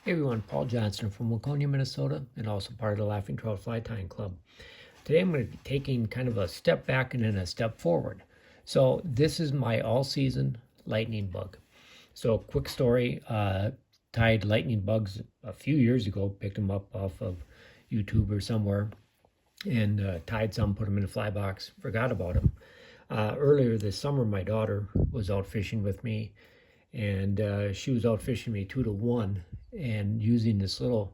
Hey everyone, Paul Johnston from Waconia, Minnesota, and also part of the Laughing Trout Fly Tying Club. Today I'm going to be taking kind of a step back and then a step forward. So this is my all-season lightning bug. So quick story, tied lightning bugs a few years ago, picked them up off of YouTube or somewhere, and tied some, put them in a fly box, forgot about them. Earlier this summer, my daughter was out fishing with me, and she was out fishing me 2-to-1 and using this little,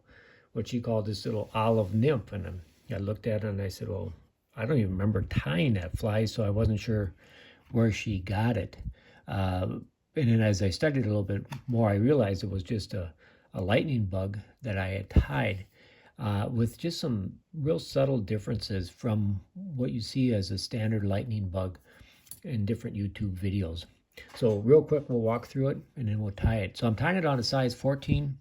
what she called this little olive nymph. And I looked at it and I said, well, I don't even remember tying that fly, so I wasn't sure where she got it. And then as I studied a little bit more, I realized it was just a lightning bug that I had tied, with just some real subtle differences from what you see as a standard lightning bug in different YouTube videos. So real quick, we'll walk through it and then we'll tie it. So I'm tying it on a size 14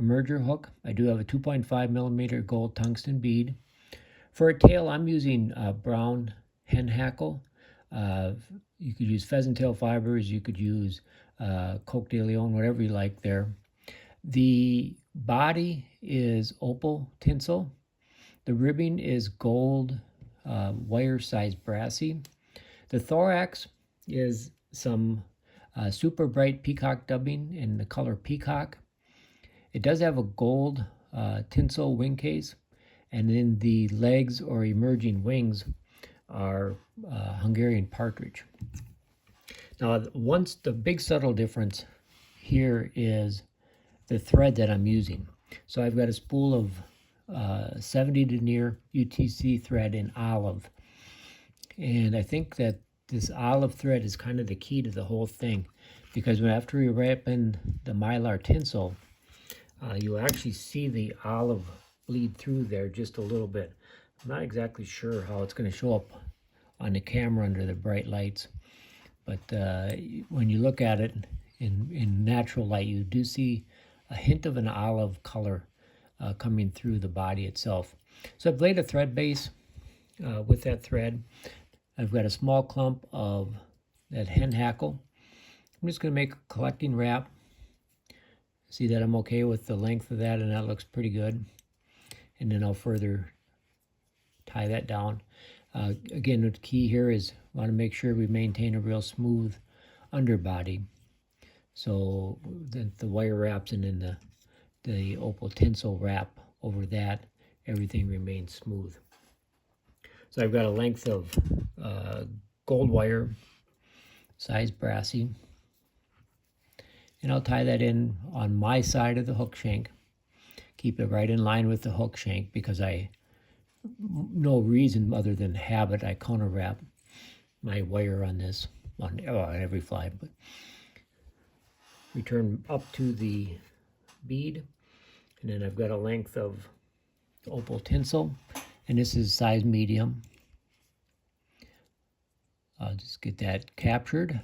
emerger hook. I do have a 2.5 millimeter gold tungsten bead. For a tail, I'm using brown hen hackle. You could use pheasant tail fibers. You could use Coke de Leon, whatever you like there. The body is opal tinsel. The ribbing is gold wire size brassy. The thorax is some super bright peacock dubbing in the color peacock. It does have a gold tinsel wing case, and then the legs or emerging wings are Hungarian partridge. Now, once the big subtle difference here is the thread that I'm using. So I've got a spool of 70 denier UTC thread in olive, and I think that this olive thread is kind of the key to the whole thing, because after you wrap in the mylar tinsel, you'll actually see the olive bleed through there just a little bit. I'm not exactly sure how it's going to show up on the camera under the bright lights, but when you look at it in natural light, you do see a hint of an olive color coming through the body itself. So I've laid a thread base with that thread. I've got a small clump of that hen hackle. I'm just going to make a collecting wrap. See that I'm okay with the length of that, and that looks pretty good. And then I'll further tie that down. Again, the key here is want to make sure we maintain a real smooth underbody, so that the wire wraps and then the opal tinsel wrap over that, everything remains smooth. So I've got a length of gold wire, size brassy, and I'll tie that in on my side of the hook shank. Keep it right in line with the hook shank, because no reason other than habit, I corner wrap my wire on this, on every fly, but return up to the bead, and then I've got a length of opal tinsel, and this is size medium. I'll just get that captured.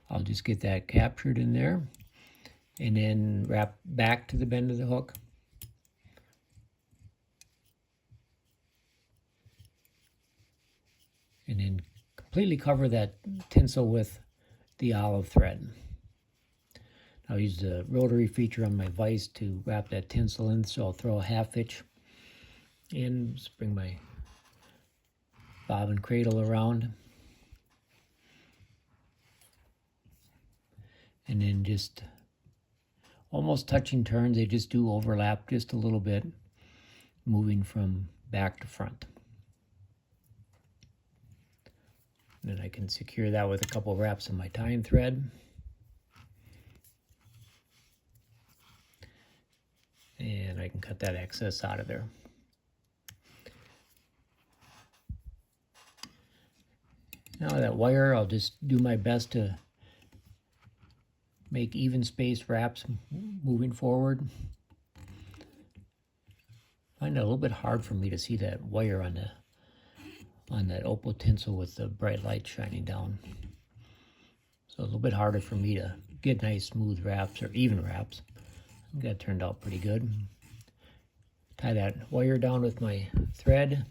I'll just get that captured in there, and then wrap back to the bend of the hook. And then completely cover that tinsel with the olive thread. I'll use the rotary feature on my vise to wrap that tinsel in, so I'll throw a half hitch in, just bring my bobbin cradle around, and then just almost touching turns. They just do overlap just a little bit, moving from back to front. And then I can secure that with a couple wraps of my tying thread. And I can cut that excess out of there. Now that wire, I'll just do my best to make even space wraps moving forward. I find it a little bit hard for me to see that wire on that opal tinsel with the bright light shining down. So a little bit harder for me to get nice smooth wraps or even wraps. I think that turned out pretty good. Tie that wire down with my thread,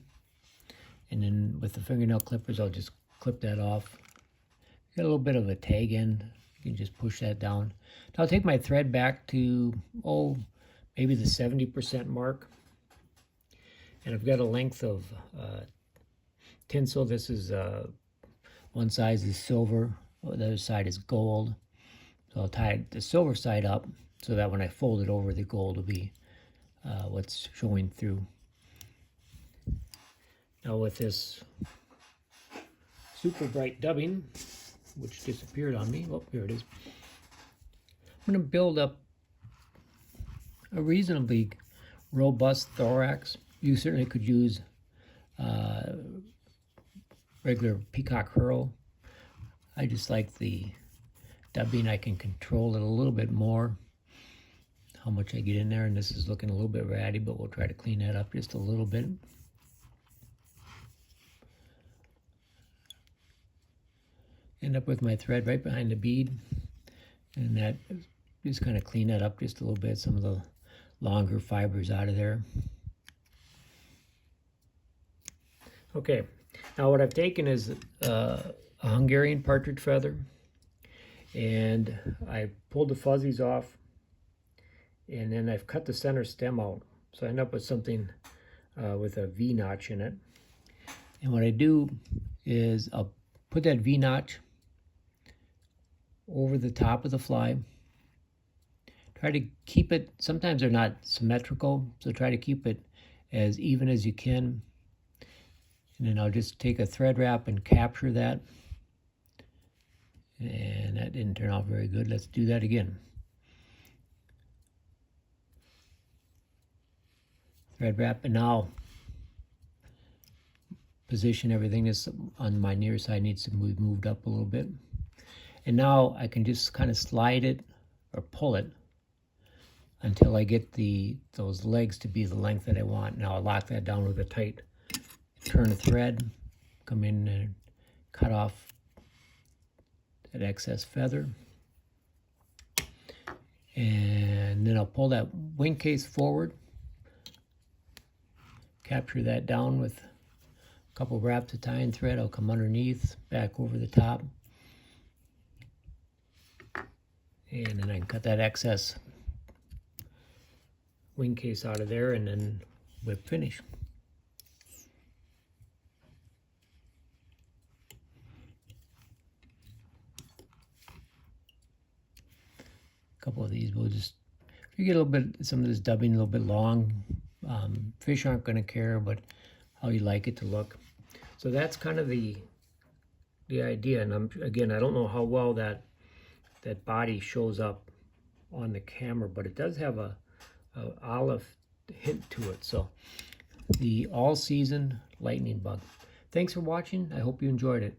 and then with the fingernail clippers, I'll just clip that off. Got a little bit of a tag end. You can just push that down. Now I'll take my thread back to maybe the 70% mark. And I've got a length of tinsel. This is one side is silver, the other side is gold. So I'll tie the silver side up so that when I fold it over, the gold will be what's showing through. Now with this super bright dubbing, which disappeared on me, oh, here it is. I'm going to build up a reasonably robust thorax. You certainly could use regular peacock herl. I just like the dubbing. I can control it a little bit more, how much I get in there, and this is looking a little bit ratty, but we'll try to clean that up just a little bit. End up with my thread right behind the bead, and that just kind of clean that up just a little bit, some of the longer fibers out of there. Okay, now what I've taken is a Hungarian partridge feather, and I pulled the fuzzies off, and then I've cut the center stem out, so I end up with something with a V-notch in it. And what I do is I'll put that V-notch over the top of the fly. Try to keep it, sometimes they're not symmetrical, so try to keep it as even as you can. And then I'll just take a thread wrap and capture that. And that didn't turn out very good. Let's do that again. Thread wrap, and now position everything. This on my near side needs to be moved up a little bit. And now I can just kind of slide it or pull it until I get those legs to be the length that I want. Now I'll lock that down with a tight turn of thread, come in and cut off that excess feather. And then I'll pull that wing case forward, capture that down with a couple wraps of tying thread. I'll come underneath, back over the top. And then I can cut that excess wing case out of there and then whip finish. A couple of these, we'll just, if you get a little bit, some of this dubbing a little bit long, fish aren't going to care, but how you like it to look. So that's kind of the idea. And again, I don't know how well that body shows up on the camera, but it does have a olive hint to it. So the all-season lightning bug. Thanks for watching. I hope you enjoyed it.